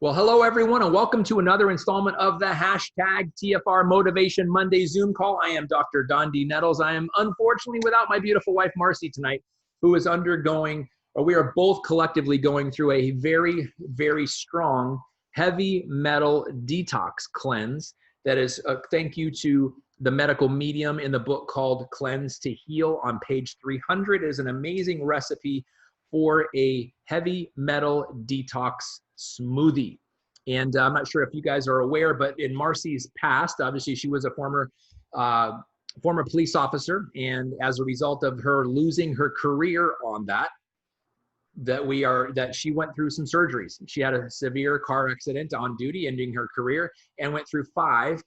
Well, hello everyone, and welcome to another installment of the hashtag TFR Motivation Monday Zoom call. I am Dr. Dondee Nettles. I am unfortunately without my beautiful wife, Marcy, tonight, who is undergoing, or we are both collectively going through a very, very strong heavy metal detox cleanse. That is a thank you to the medical medium in the book called Cleanse to Heal on page 300. It is an amazing recipe for a heavy metal detox smoothie. And I'm not sure if you guys are aware, but in Marcy's past, obviously she was a former police officer, and as a result of her losing her career on that she went through some surgeries. She had a severe car accident on duty, ending her career, and went through five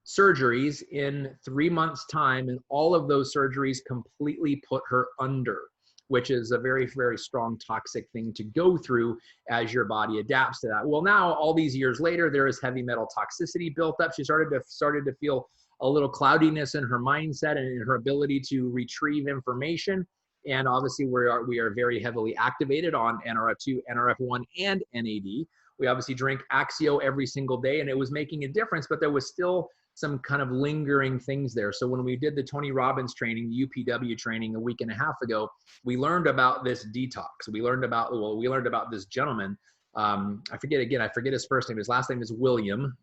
surgeries in 3 months' time, and all of those surgeries completely put her under, which is a very, very strong toxic thing to go through as your body adapts to that. Well, now all these years later, there is heavy metal toxicity built up. She started to feel a little cloudiness in her mindset and in her ability to retrieve information. And obviously we are very heavily activated on NRF2, NRF1, and NAD. We obviously drink Axio every single day, and it was making a difference, but there was still some kind of lingering things there. So when we did the Tony Robbins training, the UPW training a week and a half ago, we learned about this detox. We learned about this gentleman. I forget his first name. His last name is William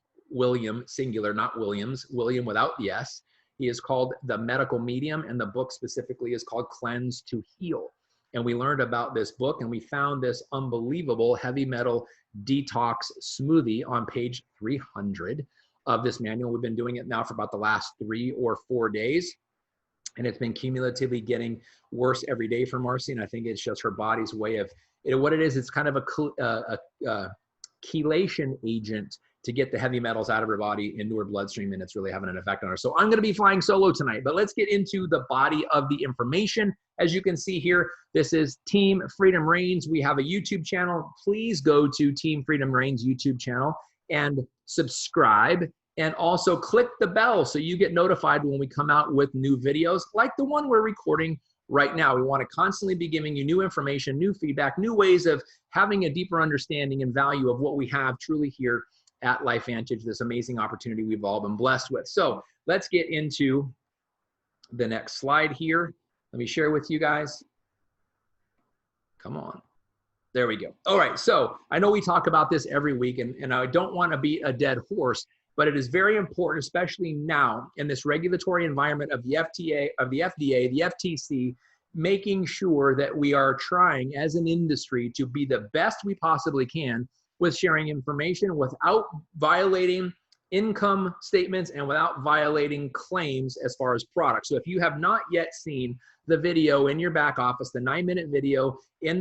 singular, not Williams, William without the S. He is called the medical medium, and the book specifically is called Cleanse to Heal. And we learned about this book, and we found this unbelievable heavy metal detox smoothie on page 300 of this manual. We've been doing it now for about the last 3 or 4 days, and it's been cumulatively getting worse every day for Marcy. And I think it's just her body's way of what it is. It's kind of a chelation agent to get the heavy metals out of her body into her bloodstream, and it's really having an effect on her. So I'm going to be flying solo tonight, but let's get into the body of the information. As you can see here, this is Team Freedom Reigns. We have a YouTube channel. Please go to Team Freedom Reigns YouTube channel and subscribe, and also click the bell so you get notified when we come out with new videos like the one we're recording right now. We want to constantly be giving you new information, new feedback, new ways of having a deeper understanding and value of what we have truly here at LifeVantage, this amazing opportunity we've all been blessed with. So let's get into the next slide here. Let me share with you guys. Come on. There we go. All right, so I know we talk about this every week, and I don't want to beat a dead horse, but it is very important, especially now in this regulatory environment of the FDA, the FTC, making sure that we are trying as an industry to be the best we possibly can with sharing information without violating income statements and without violating claims as far as products. So if you have not yet seen the video in your back office, the 9-minute video in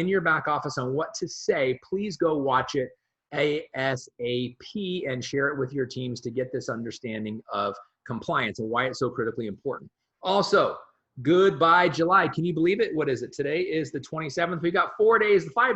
your back office on what to say, please go watch it ASAP and share it with your teams to get this understanding of compliance and why it's so critically important. Also, goodbye July. Can you believe it? What is it? Today is the 27th. We've got 5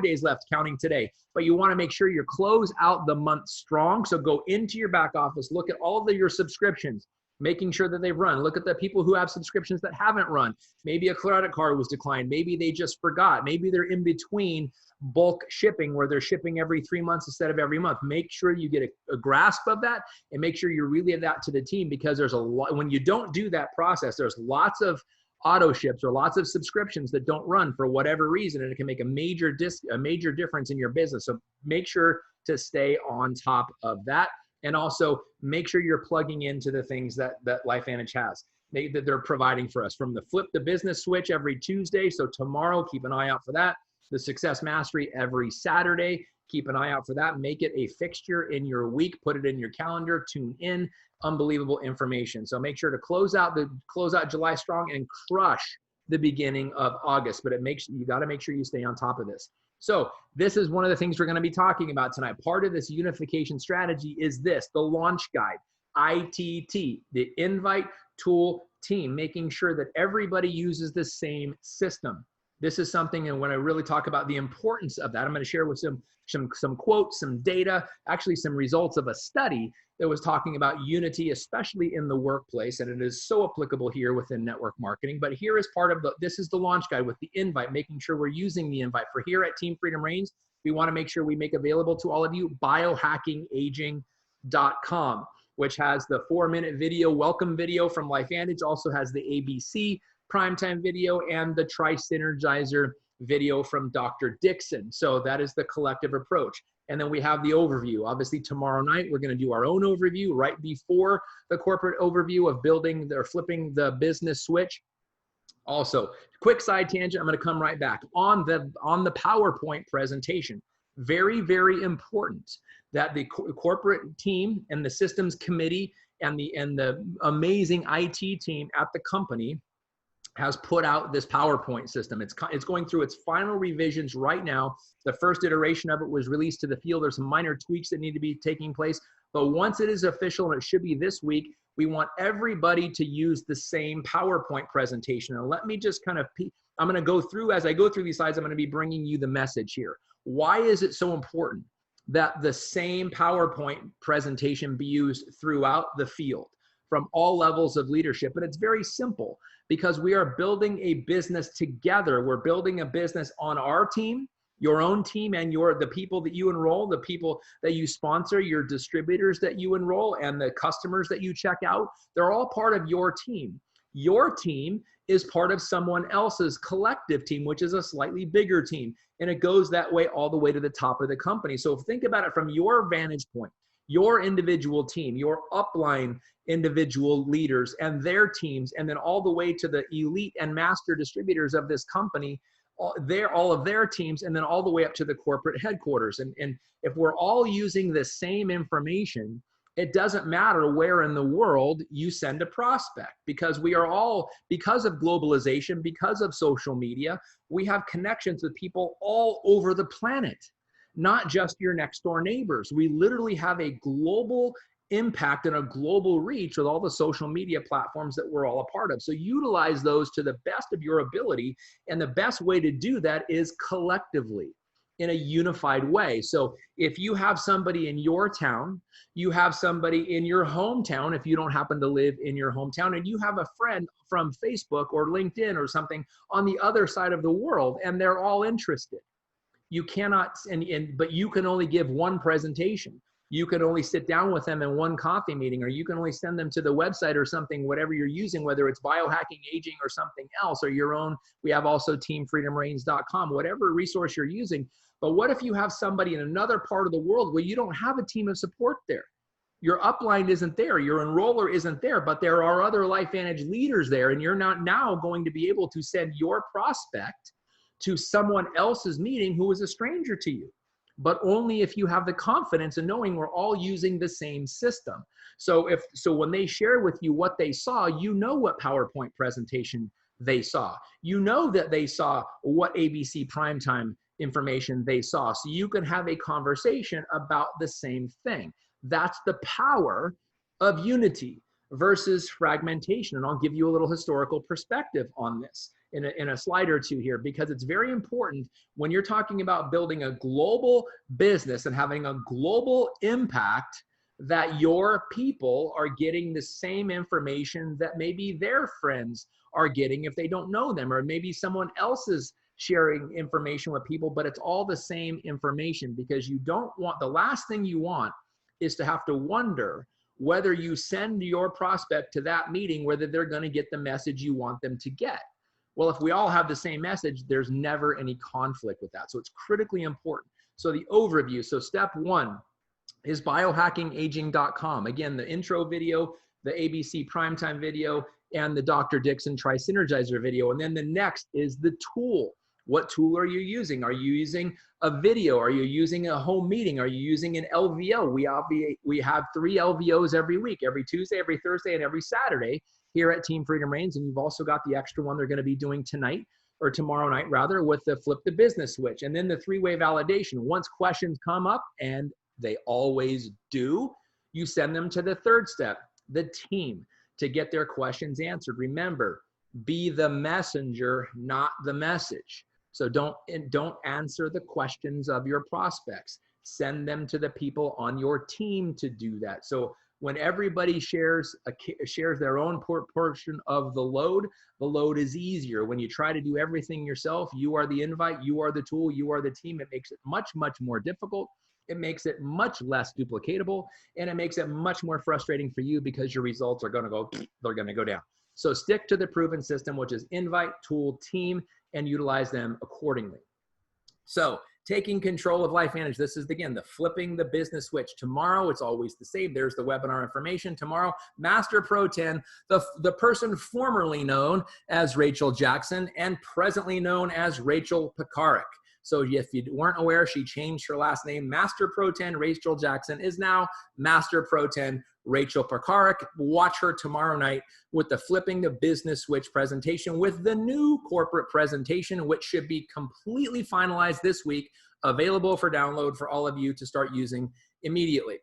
days left counting today, but you want to make sure you close out the month strong. So go into your back office, look at all of your subscriptions, making sure that they've run. Look at the people who have subscriptions that haven't run. Maybe a credit card was declined. Maybe they just forgot. Maybe they're in between bulk shipping where they're shipping every 3 months instead of every month. Make sure you get a grasp of that and make sure you relay that to the team, because there's a lot, when you don't do that process, there's lots of auto ships or lots of subscriptions that don't run for whatever reason, and it can make a major difference in your business. So make sure to stay on top of that. And also make sure you're plugging into the things that LifeVantage has, that they're providing for us, from the Flip the Business Switch every Tuesday. So tomorrow, keep an eye out for that. The Success Mastery every Saturday. Keep an eye out for that. Make it a fixture in your week. Put it in your calendar. Tune in. Unbelievable information. So make sure to close out July strong and crush the beginning of August. But you got to make sure you stay on top of this. So this is one of the things we're going to be talking about tonight. Part of this unification strategy is this, the launch guide, ITT, the invite tool team, making sure that everybody uses the same system. This is something, and when I really talk about the importance of that, I'm going to share with some quotes, some data, actually some results of a study that was talking about unity, especially in the workplace, and it is so applicable here within network marketing. But here is part of this is the launch guide with the invite, making sure we're using the invite for here at Team Freedom Reigns. we want to make sure we make available to all of you biohackingaging.com, which has the 4-minute video, welcome video from LifeVantage, also has the ABC primetime video and the Tri-Synergizer video from Dr. Dixon. So that is the collective approach. And then we have the overview. Obviously, tomorrow night, we're going to do our own overview right before the corporate overview of building or flipping the business switch. Also, quick side tangent, I'm going to come right back on the PowerPoint presentation. Very, very important that the corporate team and the systems committee and the amazing IT team at the company has put out this PowerPoint system. It's going through its final revisions right now. The first iteration of it was released to the field. There's some minor tweaks that need to be taking place. But once it is official, and it should be this week, we want everybody to use the same PowerPoint presentation. And let me just kind of, I'm going to go through, as I go through these slides, I'm going to be bringing you the message here. Why is it so important that the same PowerPoint presentation be used throughout the field from all levels of leadership? And it's very simple, because we are building a business together. We're building a business on our team, your own team, and the people that you enroll, the people that you sponsor, your distributors that you enroll, and the customers that you check out. They're all part of your team. Your team is part of someone else's collective team, which is a slightly bigger team. And it goes that way all the way to the top of the company. So think about it from your vantage point, your individual team, your upline individual leaders and their teams, and then all the way to the elite and master distributors of this company, all of their teams, and then all the way up to the corporate headquarters. And if we're all using the same information, it doesn't matter where in the world you send a prospect, because we are all, because of globalization, because of social media, we have connections with people all over the planet, not just your next door neighbors. We literally have a global impact and a global reach with all the social media platforms that we're all a part of. So utilize those to the best of your ability. And the best way to do that is collectively in a unified way. So if you have somebody in your town, you have somebody in your hometown, if you don't happen to live in your hometown, and you have a friend from Facebook or LinkedIn or something on the other side of the world, and they're all interested. You cannot, but you can only give one presentation. You can only sit down with them in one coffee meeting, or you can only send them to the website or something, whatever you're using, whether it's biohacking aging or something else, or your own. We have also teamfreedomreigns.com, whatever resource you're using. But what if you have somebody in another part of the world where you don't have a team of support there? Your upline isn't there, your enroller isn't there, but there are other LifeVantage leaders there, and you're not now going to be able to send your prospect to someone else's meeting who is a stranger to you, but only if you have the confidence in knowing we're all using the same system. So when they share with you what they saw, you know what PowerPoint presentation they saw. You know that they saw what ABC primetime information they saw. So you can have a conversation about the same thing. That's the power of unity versus fragmentation. And I'll give you a little historical perspective on this in a slide or two here, because it's very important when you're talking about building a global business and having a global impact, that your people are getting the same information that maybe their friends are getting if they don't know them, or maybe someone else is sharing information with people, but it's all the same information. Because you don't want, the last thing you want is to have to wonder whether you send your prospect to that meeting, whether they're going to get the message you want them to get. Well, if we all have the same message, there's never any conflict with that. So it's critically important. So the overview. So step one is biohackingaging.com. Again, the intro video, the ABC primetime video, and the Dr. Dixon Tri-Synergizer video. And then the next is the tool. What tool are you using? Are you using a video? Are you using a home meeting? Are you using an LVO? We have 3 LVOs every week, every Tuesday, every Thursday, and every Saturday here at Team Freedom Reigns. And you've also got the extra one they're going to be doing tonight, or tomorrow night rather, with the flip the business switch. And then the 3-way validation. Once questions come up, and they always do, you send them to the third step, the team, to get their questions answered. Remember, be the messenger, not the message. So don't answer the questions of your prospects. Send them to the people on your team to do that. So When everybody shares their own portion of the load is easier. When you try to do everything yourself, you are the invite, you are the tool, you are the team. It makes it much, much more difficult. It makes it much less duplicatable, and it makes it much more frustrating for you because your results are going to go down. So stick to the proven system, which is invite, tool, team, and utilize them accordingly. So taking control of LifeVantage. This is, again, the flipping the business switch. Tomorrow, it's always the same. There's the webinar information. Tomorrow, Master Pro 10, the person formerly known as Rachel Jackson and presently known as Rachel Pekarik. So if you weren't aware, she changed her last name. Master Pro 10 Rachel Jackson is now Master Pro 10 Rachel Pekarik. Watch her tomorrow night with the Flipping the Business Switch presentation with the new corporate presentation, which should be completely finalized this week, available for download for all of you to start using immediately.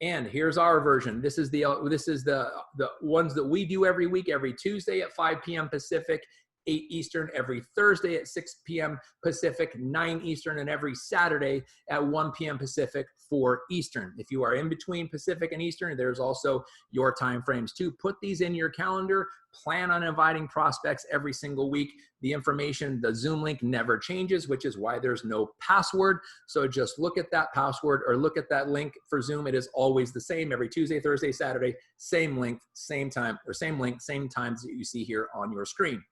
And here's our version. This is the ones that we do every week, every Tuesday at 5 p.m. Pacific, 8 Eastern, every Thursday at 6 p.m. Pacific, 9 Eastern, and every Saturday at 1 p.m. Pacific, 4 Eastern. If you are in between Pacific and Eastern, there's also your time frames too. Put these in your calendar. Plan on inviting prospects every single week. The information, the Zoom link never changes, which is why there's no password. So just look at that password or look at that link for Zoom. It is always the same every Tuesday, Thursday, Saturday, same link, same time, or same link, same times that you see here on your screen.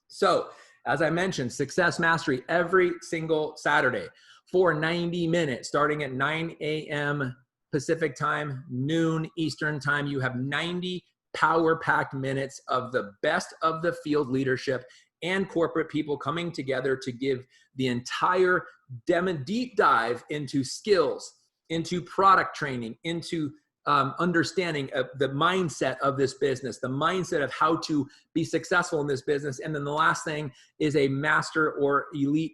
So, as I mentioned, Success Mastery every single Saturday for 90 minutes, starting at 9 a.m. Pacific time, noon Eastern time. You have 90 power-packed minutes of the best of the field leadership and corporate people coming together to give the entire deep dive into skills, into product training, into understanding of the mindset of this business, the mindset of how to be successful in this business. And then the last thing is a master or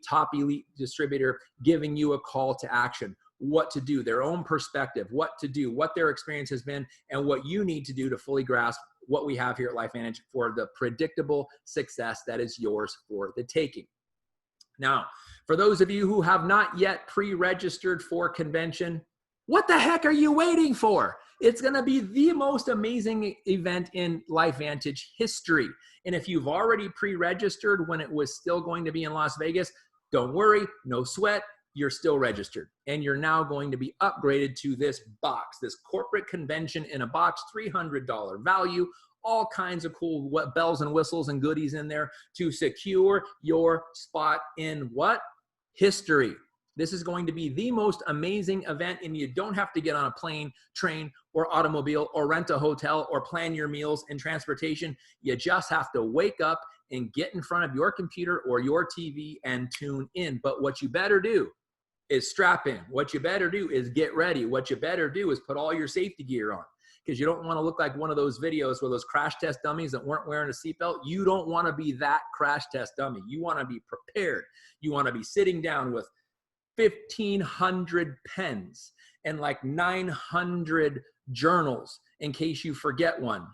top elite distributor giving you a call to action, what to do, their own perspective, what to do, what their experience has been, and what you need to do to fully grasp what we have here at LifeVantage for the predictable success that is yours for the taking. Now, for those of you who have not yet pre-registered for convention, what the heck are you waiting for? It's going to be the most amazing event in LifeVantage history. And if you've already pre-registered when it was still going to be in Las Vegas, don't worry, no sweat, you're still registered. And you're now going to be upgraded to this box, this corporate convention in a box, $300 value, all kinds of cool bells and whistles and goodies in there to secure your spot in what? History. This is going to be the most amazing event, and you don't have to get on a plane, train, or automobile, or rent a hotel, or plan your meals and transportation. You just have to wake up and get in front of your computer or your TV and tune in. But what you better do is strap in. What you better do is get ready. What you better do is put all your safety gear on, because you don't want to look like one of those videos where those crash test dummies that weren't wearing a seatbelt. You don't want to be that crash test dummy. You want to be prepared. You want to be sitting down with 1,500 pens and like 900 journals in case you forget one.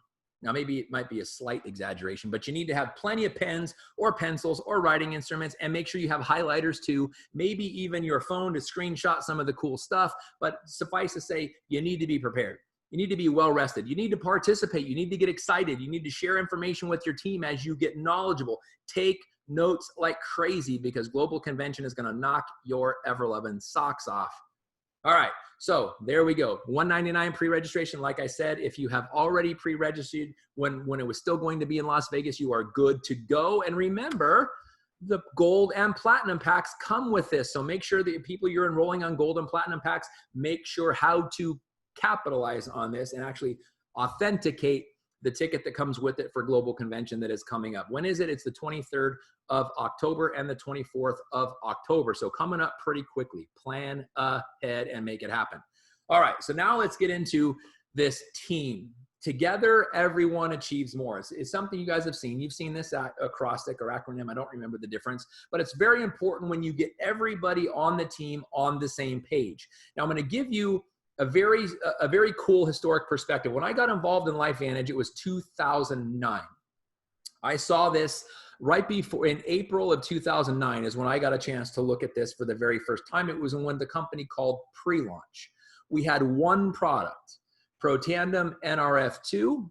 Now, maybe it might be a slight exaggeration, but you need to have plenty of pens or pencils or writing instruments, and make sure you have highlighters too, maybe even your phone to screenshot some of the cool stuff. But suffice to say, you need to be prepared. You need to be well rested. You need to participate. You need to get excited. You need to share information with your team as you get knowledgeable. Take notes like crazy, because Global Convention is going to knock your ever-loving socks off. All right, so there we go. $199 pre-registration. Like I said, if you have already pre-registered when it was still going to be in Las Vegas, you are good to go. And remember, the gold and platinum packs come with this. So make sure that people you're enrolling on gold and platinum packs, make sure how to capitalize on this and actually authenticate the ticket that comes with it for Global Convention that is coming up. When is it? It's the 23rd of October and the 24th of October. So coming up pretty quickly. Plan ahead and make it happen. All right, so now let's get into this team. Together, everyone achieves more. It's something you guys have seen. You've seen this acrostic or acronym. I don't remember the difference, but it's very important when you get everybody on the team on the same page. Now, I'm going to give you a very cool historic perspective. When I got involved in LifeVantage, it was 2009. I saw this right before, in April of 2009 is when I got a chance to look at this for the very first time. It was when the company called Pre-Launch. We had one product. Pro Tandem NRF2,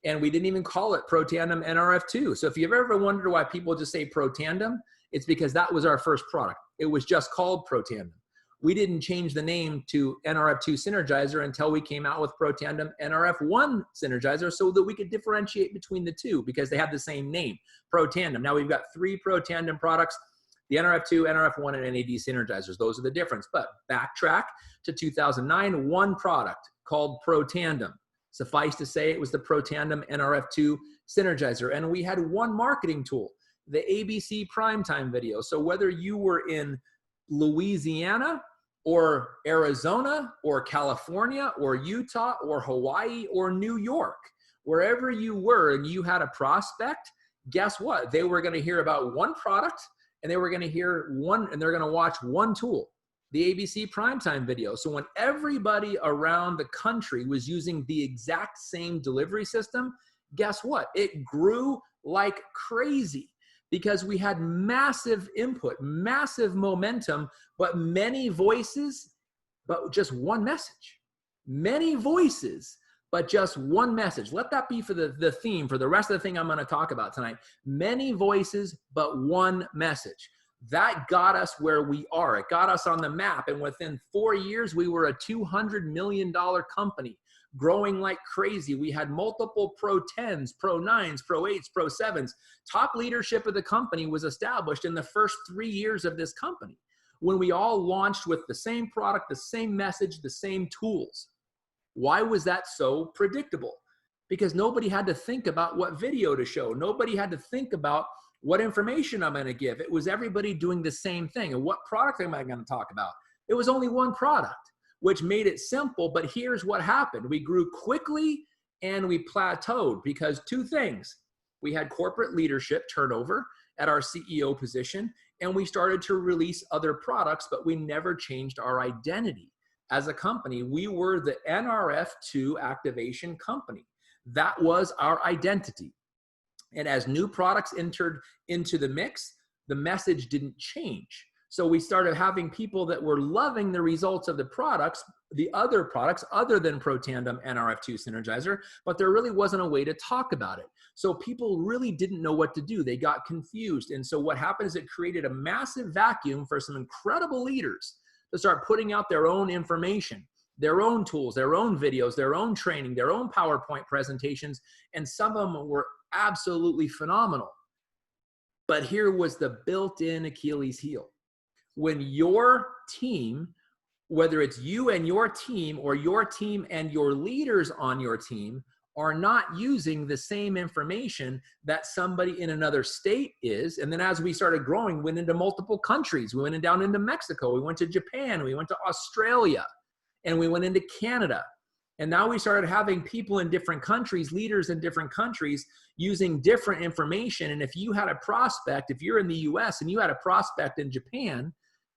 and we didn't even call it Pro Tandem NRF2. So if you've ever wondered why people just say Pro Tandem, it's because that was our first product. It was just called Pro Tandem. We didn't change the name to NRF2 Synergizer until we came out with Pro Tandem NRF1 Synergizer so that we could differentiate between the two because they have the same name, Pro Tandem. Now we've got 3 Pro Tandem products, the NRF2, NRF1, and NAD Synergizers. Those are the difference. But backtrack to 2009, one product called Pro Tandem. Suffice to say, it was the Pro Tandem NRF2 Synergizer. And we had one marketing tool, the ABC Primetime Video. So whether you were in Louisiana or Arizona or California or Utah or Hawaii or New York, wherever you were and you had a prospect, guess what? They were going to hear about one product and they were going to hear one, and they're going to watch one tool, the ABC Primetime Video. So when everybody around the country was using the exact same delivery system, guess what? It grew like crazy because we had massive input, massive momentum, but many voices, but just one message. Many voices, but just one message. Let that be for the theme for the rest of the thing I'm going to talk about tonight. Many voices, but one message. That got us where we are. It got us on the map. And within 4 years, we were a $200 million company, growing like crazy. We had multiple Pro 10s, Pro 9s, Pro 8s, Pro 7s. Top leadership of the company was established in the first 3 years of this company when we all launched with the same product, the same message, the same tools. Why was that so predictable? Because nobody had to think about what video to show. Nobody had to think about what information I'm going to give. It was everybody doing the same thing. And what product am I going to talk about? It was only one product, which made it simple. But here's what happened. We grew quickly and we plateaued because 2 things. We had corporate leadership turnover at our CEO position, and we started to release other products, but we never changed our identity. As a company, we were the NRF2 activation company. That was our identity. And as new products entered into the mix, the message didn't change. So we started having people that were loving the results of the products, the other products other than Pro Tandem NRF2 Synergizer, but there really wasn't a way to talk about it. So people really didn't know what to do. They got confused. And so what happened is it created a massive vacuum for some incredible leaders to start putting out their own information, their own tools, their own videos, their own training, their own PowerPoint presentations, and some of them were absolutely phenomenal. But here was the built-in Achilles heel. When your team, whether it's you and your team or your team and your leaders on your team, are not using the same information that somebody in another state is. And then as we started growing, we went into multiple countries. We went down into Mexico. We went to Japan. We went to Australia. And we went into Canada. And now we started having people in different countries, leaders in different countries, using different information. And if you had a prospect, if you're in the US and you had a prospect in Japan,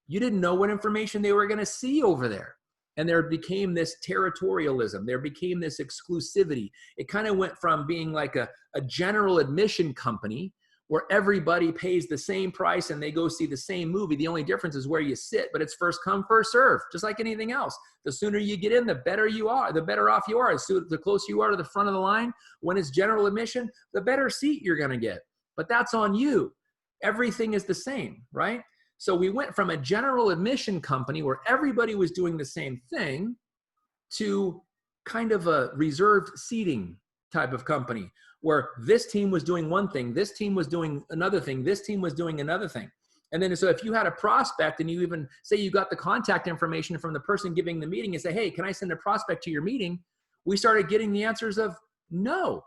you didn't know what information they were going to see over there. And there became this territorialism. There became this exclusivity. It kind of went from being like a general admission company where everybody pays the same price and they go see the same movie. The only difference is where you sit, but it's first come, first serve, just like anything else. The sooner you get in, the better you are, the better off you are. The closer you are to the front of the line, when it's general admission, the better seat you're going to get. But that's on you. Everything is the same, right? So we went from a general admission company where everybody was doing the same thing to kind of a reserved seating type of company where this team was doing one thing, this team was doing another thing, this team was doing another thing. And then so if you had a prospect and you even say you got the contact information from the person giving the meeting and say, hey, can I send a prospect to your meeting? We started getting the answers of, no,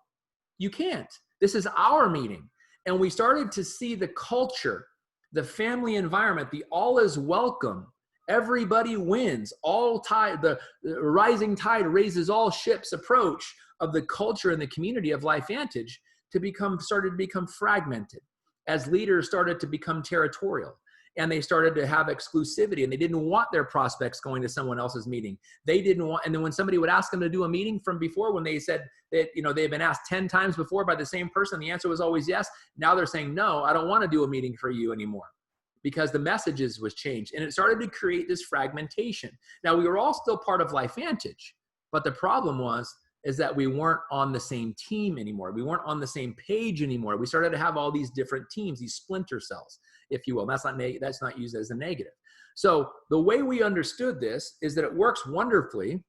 you can't. This is our meeting. And we started to see the culture, the family environment, the all is welcome, everybody wins, all tide, the rising tide raises all ships approach of the culture and the community of LifeVantage started to become fragmented as leaders started to become territorial and they started to have exclusivity and they didn't want their prospects going to someone else's meeting. They didn't want, and then when somebody would ask them to do a meeting from before, when they said that, they've been asked 10 times before by the same person, the answer was always yes. Now they're saying, no, I don't want to do a meeting for you anymore because the messages was changed and it started to create this fragmentation. Now we were all still part of LifeVantage, But the problem is that we weren't on the same team anymore. We weren't on the same page anymore. We started to have all these different teams, these splinter cells, if you will. That's not used as a negative. So the way we understood this is that it works wonderfully,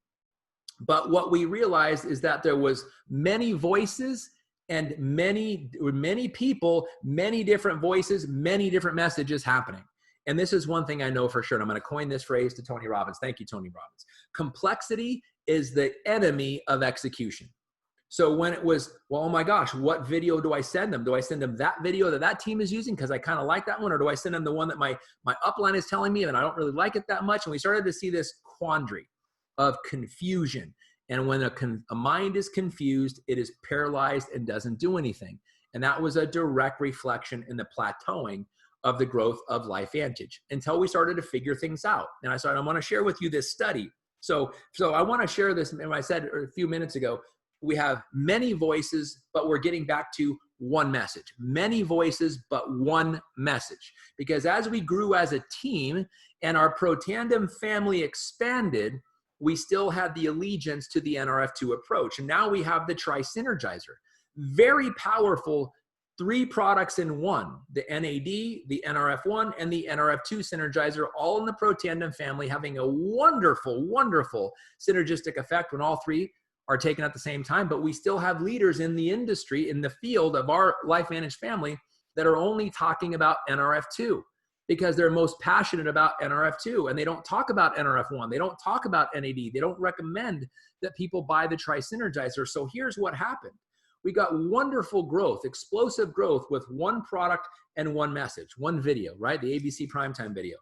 but what we realized is that there was many voices and many people, many different voices, many different messages happening. And this is one thing I know for sure. And I'm going to coin this phrase to Tony Robbins. Thank you, Tony Robbins. Complexity is the enemy of execution. So when it was, well, oh my gosh, what video do I send them? Do I send them that video that team is using because I kind of like that one? Or do I send them the one that my upline is telling me and I don't really like it that much? And we started to see this quandary of confusion. And when a mind is confused, it is paralyzed and doesn't do anything. And that was a direct reflection in the plateauing of the growth of LifeVantage until we started to figure things out. And I want to share with you this study. So I want to share this, and I said a few minutes ago, we have many voices, but we're getting back to one message. Many voices, but one message. Because as we grew as a team and our Pro Tandem family expanded, we still had the allegiance to the NRF2 approach. And now we have the Tri-Synergizer. Very powerful 3 products in one, the NAD, the NRF1, and the NRF2 Synergizer, all in the Pro Tandem family, having a wonderful, wonderful synergistic effect when all 3 are taken at the same time. But we still have leaders in the industry, in the field of our LifeVantage family, that are only talking about NRF2 because they're most passionate about NRF2, and they don't talk about NRF1. They don't talk about NAD. They don't recommend that people buy the Tri-Synergizer. So here's what happened. We got wonderful growth, explosive growth with one product and one message, one video, right? The ABC primetime video.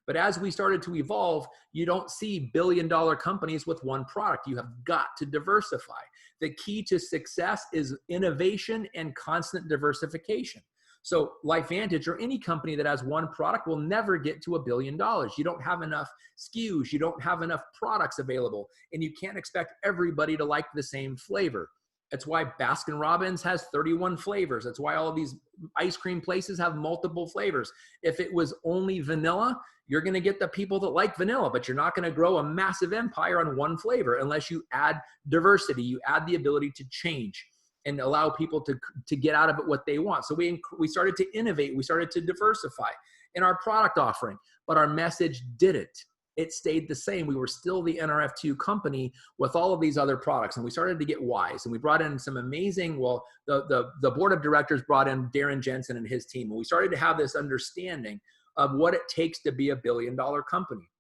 But as we started to evolve, you don't see billion-dollar companies with one product. You have got to diversify. The key to success is innovation and constant diversification. So LifeVantage or any company that has one product will never get to $1 billion. You don't have enough SKUs. You don't have enough products available. And you can't expect everybody to like the same flavor. That's why Baskin-Robbins has 31 flavors. That's why all of these ice cream places have multiple flavors. If it was only vanilla, you're going to get the people that like vanilla, but you're not going to grow a massive empire on one flavor unless you add diversity. You add the ability to change and allow people to get out of it what they want. So we started to innovate. We started to diversify in our product offering, but our message didn't. It stayed the same. We were still the NRF2 company with all of these other products, and we started to get wise. And we brought in some amazing, the board of directors brought in Darren Jensen and his team, and we started to have this understanding of what it takes to be $1 billion company.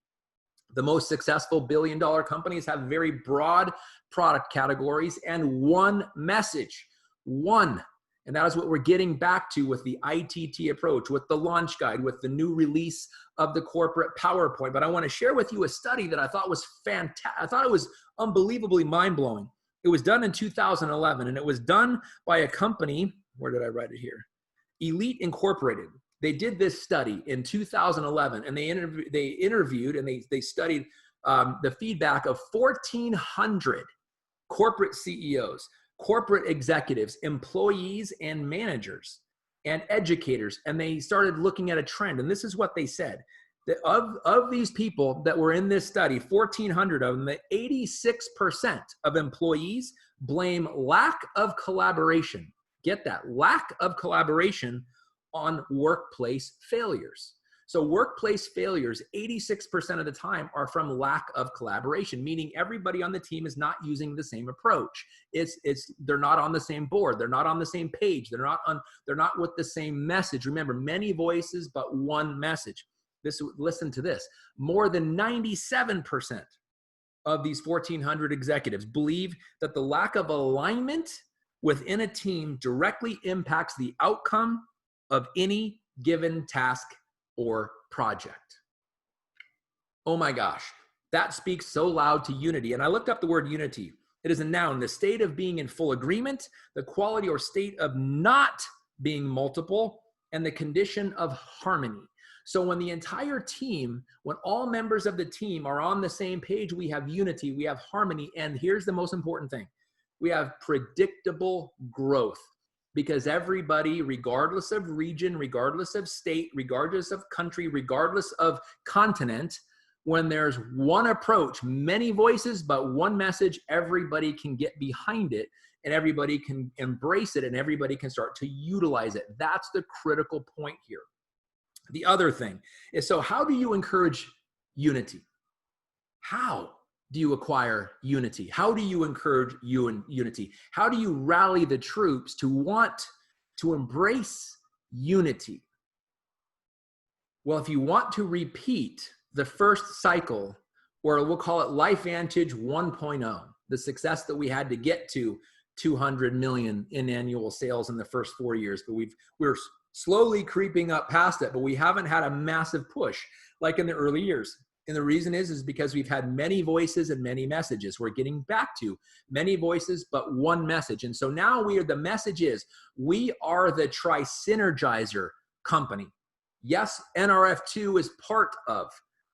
The most successful $1 billion companies have very broad product categories and one message, one. And that is what we're getting back to with the ITT approach, with the launch guide, with the new release of the corporate PowerPoint. But I want to share with you a study that I thought was fantastic. I thought it was unbelievably mind-blowing. It was done in 2011, and it was done by a company. Where did I write it here? Elite Incorporated. They did this study in 2011, and they interviewed and they studied the feedback of 1,400 corporate CEOs, corporate executives, employees, and managers, and educators. And they started looking at a trend. And this is what they said. That of these people that were in this study, 1,400 of them, 86% of employees blame lack of collaboration. Get that, lack of collaboration on workplace failures. So workplace failures, 86% of the time, are from lack of collaboration, meaning everybody on the team is not using the same approach. They're not on the same board. They're not on the same page. They're not with the same message. Remember, many voices, but one message. Listen to this. More than 97% of these 1,400 executives believe that the lack of alignment within a team directly impacts the outcome of any given task or project. Oh my gosh, that speaks so loud to unity. And I looked up the word unity. It is a noun, the state of being in full agreement, the quality or state of not being multiple, and the condition of harmony. So when the entire team, when all members of the team are on the same page, we have unity, we have harmony, and here's the most important thing. We have predictable growth. Because everybody, regardless of region, regardless of state, regardless of country, regardless of continent, when there's one approach, many voices, but one message, everybody can get behind it and everybody can embrace it and everybody can start to utilize it. That's the critical point here. The other thing is, so how do you encourage unity? How do you acquire unity? How do you encourage unity? How do you rally the troops to want to embrace unity? Well, if you want to repeat the first cycle, or we'll call it LifeVantage 1.0, the success that we had to get to 200 million in annual sales in the first 4 years, but we're slowly creeping up past it, but we haven't had a massive push like in the early years. And the reason is because we've had many voices and many messages. We're getting back to many voices, but one message. And so now the message is, we are the Tri-Synergizer company. Yes, NRF2 is part of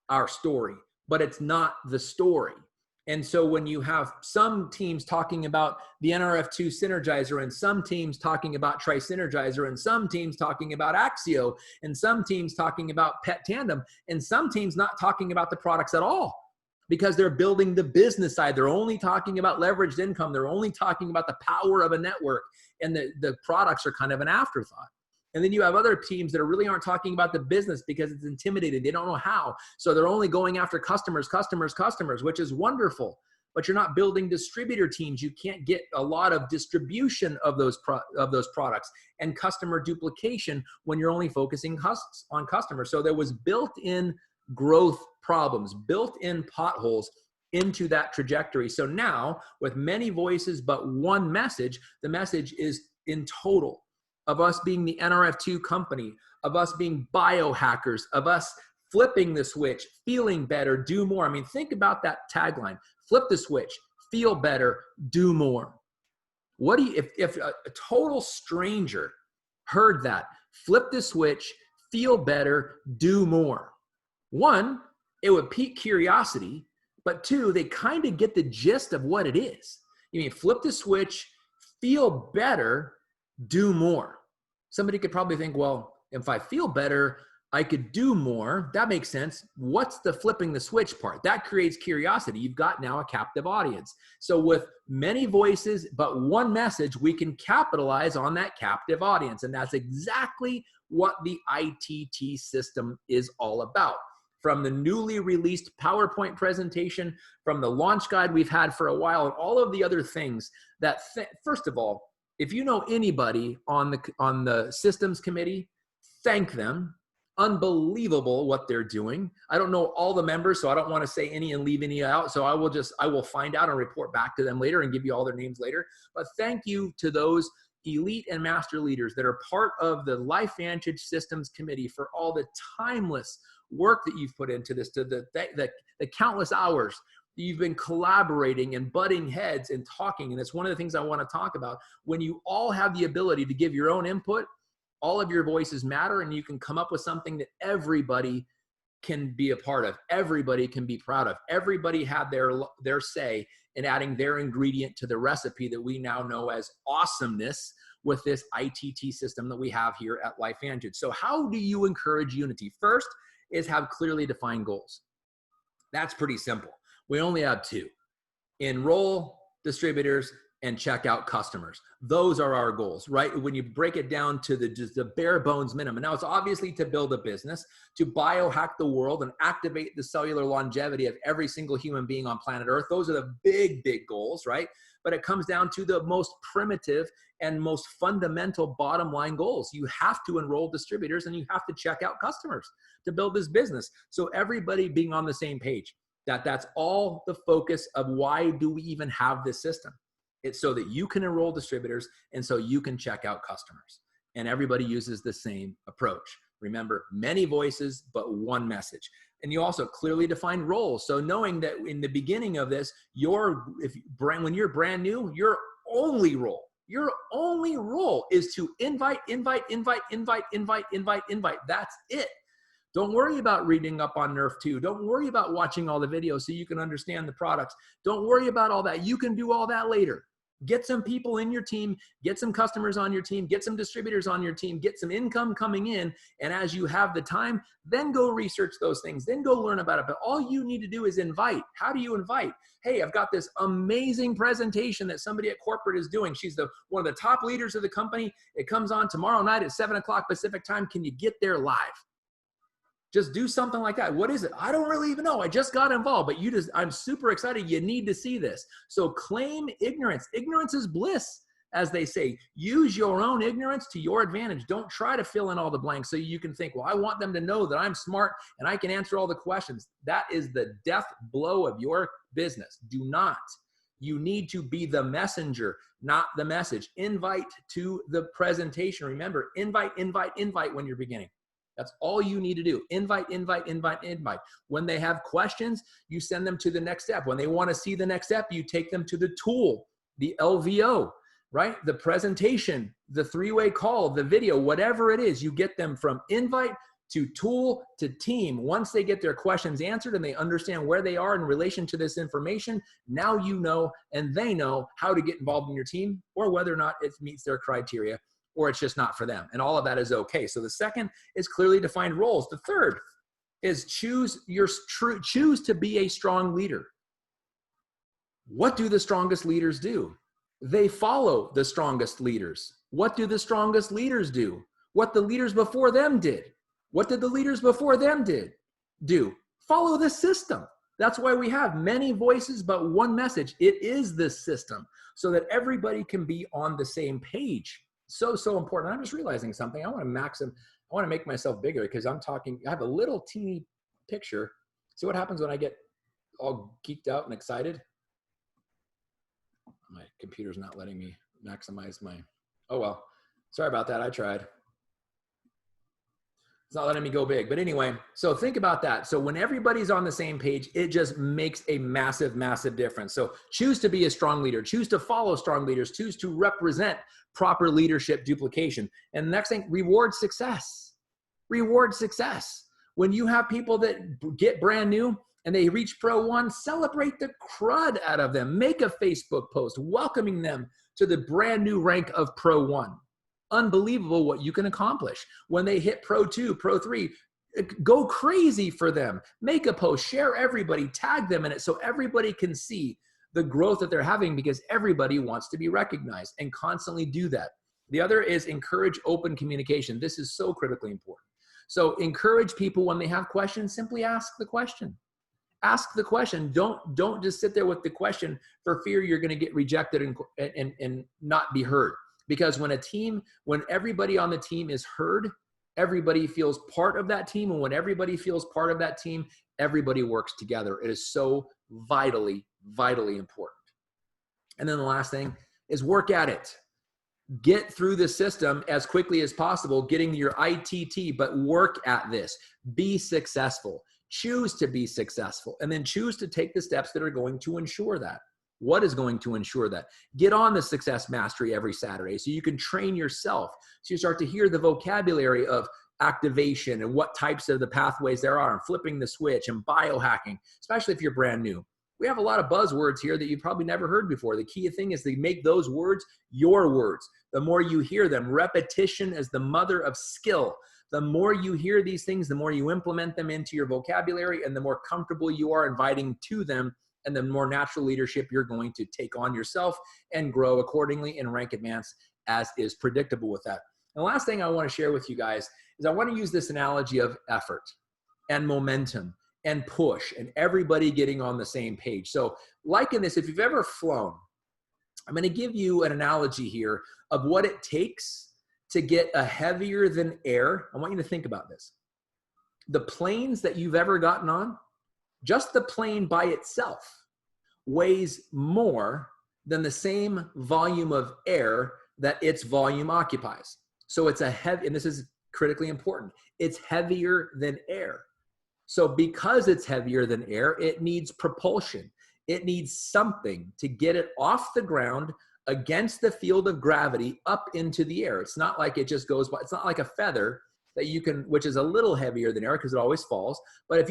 our story, but it's not the story. And so when you have some teams talking about the NRF2 Synergizer and some teams talking about Tri-Synergizer and some teams talking about Axio and some teams talking about Pet Tandem and some teams not talking about the products at all because they're building the business side. They're only talking about leveraged income. They're only talking about the power of a network, and the products are kind of an afterthought. And then you have other teams that really aren't talking about the business because it's intimidating. They don't know how. So they're only going after customers, which is wonderful. But you're not building distributor teams. You can't get a lot of distribution of those products and customer duplication when you're only focusing on customers. So there was built-in growth problems, built-in potholes into that trajectory. So now with many voices but one message, the message is in total of us being the NRF2 company, of us being biohackers, of us flipping the switch, feeling better, do more. I mean, think about that tagline: flip the switch, feel better, do more. What do you, if a total stranger heard that, flip the switch, feel better, do more? One, it would pique curiosity, but two, they kind of get the gist of what it is. You mean flip the switch, feel better, do more. Somebody could probably think, well, if I feel better, I could do more. That makes sense. What's the flipping the switch part? That creates curiosity. You've got now a captive audience. So with many voices, but one message, we can capitalize on that captive audience. And that's exactly what the ITT system is all about. From the newly released PowerPoint presentation, from the launch guide we've had for a while, and all of the other things that, first of all, if you know anybody on the systems committee, thank them. Unbelievable what they're doing. I don't know all the members, so I don't want to say any and leave any out. So I will find out and report back to them later and give you all their names later. But thank you to those elite and master leaders that are part of the LifeVantage Systems Committee for all the timeless work that you've put into this, to the countless hours you've been collaborating and butting heads and talking. And it's one of the things I want to talk about. When you all have the ability to give your own input, all of your voices matter, and you can come up with something that everybody can be a part of. Everybody can be proud of. Everybody had their say in adding their ingredient to the recipe that we now know as awesomeness with this ITT system that we have here at LifeVantage. So how do you encourage unity? First is have clearly defined goals. That's pretty simple. We only have two: enroll distributors and check out customers. Those are our goals, right? When you break it down to just the bare bones minimum. Now, it's obviously to build a business, to biohack the world and activate the cellular longevity of every single human being on planet Earth. Those are the big, big goals, right? But it comes down to the most primitive and most fundamental bottom line goals. You have to enroll distributors and you have to check out customers to build this business. So everybody being on the same page, that's all the focus of why do we even have this system. It's so that you can enroll distributors and so you can check out customers. And everybody uses the same approach. Remember, many voices, but one message. And you also clearly define roles. So knowing that in the beginning of this, when you're brand new, your only role is to invite. That's it. Don't worry about reading up on Nerf 2. Don't worry about watching all the videos so you can understand the products. Don't worry about all that. You can do all that later. Get some people in your team, get some customers on your team, get some distributors on your team, get some income coming in. And as you have the time, then go research those things, then go learn about it. But all you need to do is invite. How do you invite? Hey, I've got this amazing presentation that somebody at corporate is doing. She's one of the top leaders of the company. It comes on tomorrow night at 7 o'clock Pacific time. Can you get there live? Just do something like that. What is it? I don't really even know. I just got involved, but I'm super excited. You need to see this. So claim ignorance. Ignorance is bliss, as they say. Use your own ignorance to your advantage. Don't try to fill in all the blanks so you can think, well, I want them to know that I'm smart and I can answer all the questions. That is the death blow of your business. Do not. You need to be the messenger, not the message. Invite to the presentation. Remember, invite when you're beginning. That's all you need to do. Invite. When they have questions, you send them to the next step. When they want to see the next step, you take them to the tool, the LVO, right? The presentation, the three-way call, the video, whatever it is, you get them from invite to tool to team. Once they get their questions answered and they understand where they are in relation to this information, now you know and they know how to get involved in your team or whether or not it meets their criteria, or it's just not for them. And all of that is okay. So the second is clearly defined roles. The third is choose to be a strong leader. What do the strongest leaders do? They follow the strongest leaders. What do the strongest leaders do? What the leaders before them did. What did the leaders before them do? Follow the system. That's why we have many voices, but one message. It is this system so that everybody can be on the same page. So important. I'm just realizing something. I want to make myself bigger because I have a little teeny picture. See what happens when I get all geeked out and excited? My computer's not letting me maximize oh well, sorry about that. I tried. It's not letting me go big, but anyway, so think about that. So when everybody's on the same page, it just makes a massive, massive difference. So choose to be a strong leader, choose to follow strong leaders, choose to represent proper leadership duplication. And the next thing, reward success. Reward success. When you have people that get brand new and they reach Pro 1, celebrate the crud out of them. Make a Facebook post welcoming them to the brand new rank of Pro 1. Unbelievable what you can accomplish. When they hit Pro 2, Pro 3, go crazy for them. Make a post, share everybody, tag them in it so everybody can see the growth that they're having because everybody wants to be recognized, and constantly do that. The other is encourage open communication. This is so critically important. So encourage people when they have questions, simply ask the question. Ask the question. Don't just sit there with the question for fear you're going to get rejected and not be heard. Because when everybody on the team is heard, everybody feels part of that team. And when everybody feels part of that team, everybody works together. It is so vitally, vitally important. And then the last thing is work at it. Get through the system as quickly as possible, getting your ITT, but work at this. Be successful. Choose to be successful. And then choose to take the steps that are going to ensure that. What is going to ensure that? Get on the Success Mastery every Saturday so you can train yourself. So you start to hear the vocabulary of activation and what types of the pathways there are, and flipping the switch and biohacking, especially if you're brand new. We have a lot of buzzwords here that you've probably never heard before. The key thing is to make those words your words. The more you hear them, repetition is the mother of skill. The more you hear these things, the more you implement them into your vocabulary, and the more comfortable you are inviting to them, and the more natural leadership you're going to take on yourself and grow accordingly and rank advance as is predictable with that. And the last thing I want to share with you guys is I want to use this analogy of effort and momentum and push and everybody getting on the same page. So liken this, if you've ever flown, I'm going to give you an analogy here of what it takes to get a heavier than air. I want you to think about this. The planes that you've ever gotten on, just the plane by itself weighs more than the same volume of air that its volume occupies. So it's and this is critically important, it's heavier than air. So because it's heavier than air, it needs propulsion. It needs something to get it off the ground against the field of gravity up into the air. It's not like it just goes by. It's not like a feather that you can, which is a little heavier than air because it always falls. But if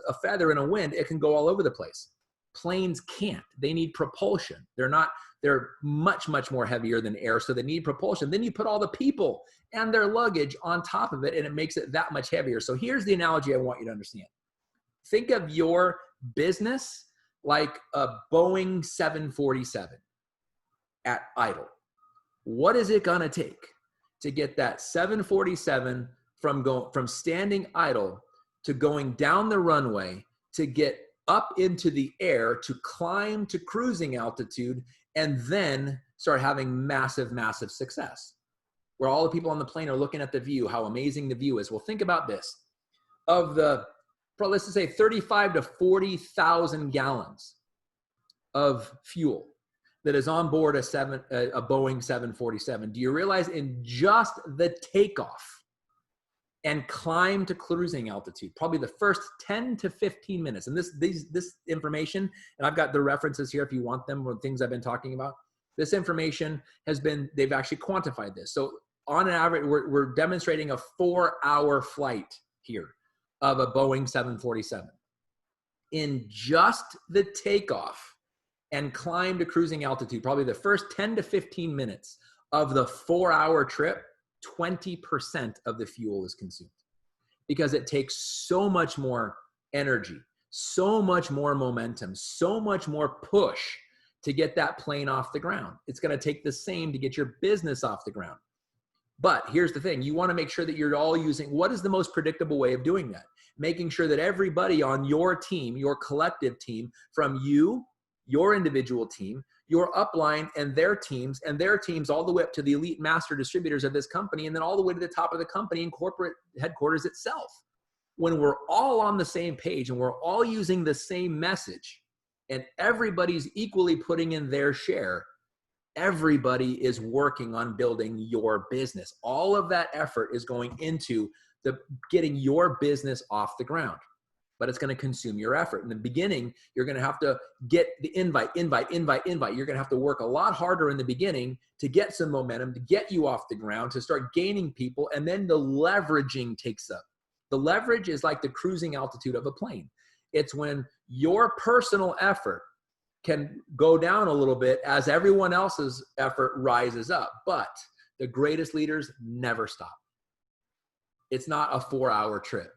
a feather in a wind, it can go all over the place. Planes can't. They need propulsion. They're much, much more heavier than air, so they need propulsion. Then you put all the people and their luggage on top of it, and it makes it that much heavier. So here's the analogy I want you to understand. Think of your business like a Boeing 747 at idle. What is it gonna take to get that 747 from standing idle to going down the runway, to get up into the air, to climb to cruising altitude, and then start having massive, massive success? Where all the people on the plane are looking at the view, how amazing the view is. Well, think about this. Of the, let's just say 35 to 40,000 gallons of fuel that is on board a Boeing 747, do you realize in just the takeoff and climb to cruising altitude, probably the first 10 to 15 minutes, and this information, and I've got the references here if you want them, or things I've been talking about, this information they've actually quantified this. So on average, we're demonstrating a 4-hour flight here of a Boeing 747. In just the takeoff and climb to cruising altitude, probably the first 10 to 15 minutes of the 4-hour trip, 20% of the fuel is consumed, because it takes so much more energy, so much more momentum, so much more push to get that plane off the ground. It's going to take the same to get your business off the ground. But here's the thing. You want to make sure that you're all using, what is the most predictable way of doing that? Making sure that everybody on your team, your collective team, from you, your individual team, your upline and their teams all the way up to the elite master distributors of this company, and then all the way to the top of the company and corporate headquarters itself. When we're all on the same page and we're all using the same message and everybody's equally putting in their share, everybody is working on building your business. All of that effort is going into getting your business off the ground. But it's going to consume your effort. In the beginning, you're going to have to get the invite. You're going to have to work a lot harder in the beginning to get some momentum, to get you off the ground, to start gaining people, and then the leveraging takes up. The leverage is like the cruising altitude of a plane. It's when your personal effort can go down a little bit as everyone else's effort rises up. But the greatest leaders never stop. It's not a 4-hour trip.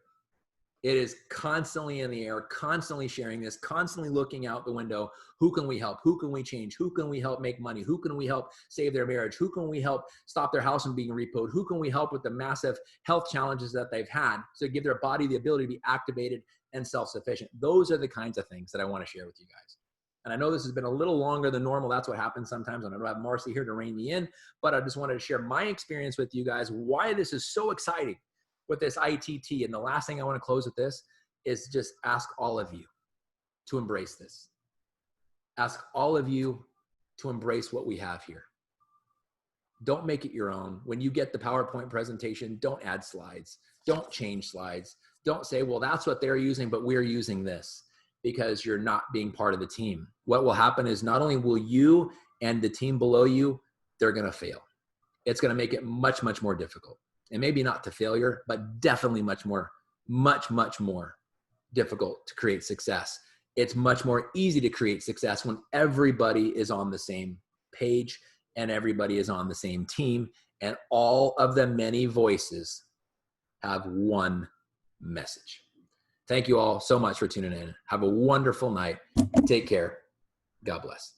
It is constantly in the air, constantly sharing this, constantly looking out the window. Who can we help? Who can we change? Who can we help make money? Who can we help save their marriage? Who can we help stop their house from being repoed? Who can we help with the massive health challenges that they've had, so give their body the ability to be activated and self-sufficient? Those are the kinds of things that I want to share with you guys. And I know this has been a little longer than normal. That's what happens sometimes when I don't have Marcy here to rein me in, but I just wanted to share my experience with you guys, why this is so exciting with this ITT. And the last thing I want to close with this is just ask all of you to embrace this. Ask all of you to embrace what we have here. Don't make it your own. When you get the PowerPoint presentation, don't add slides. Don't change slides. Don't say, well, that's what they're using, but we're using this, because you're not being part of the team. What will happen is not only will you and the team below you, they're going to fail. It's going to make it much, much more difficult. And maybe not to failure, but definitely much more difficult to create success. It's much more easy to create success when everybody is on the same page and everybody is on the same team, and all of the many voices have one message. Thank you all so much for tuning in. Have a wonderful night. Take care. God bless.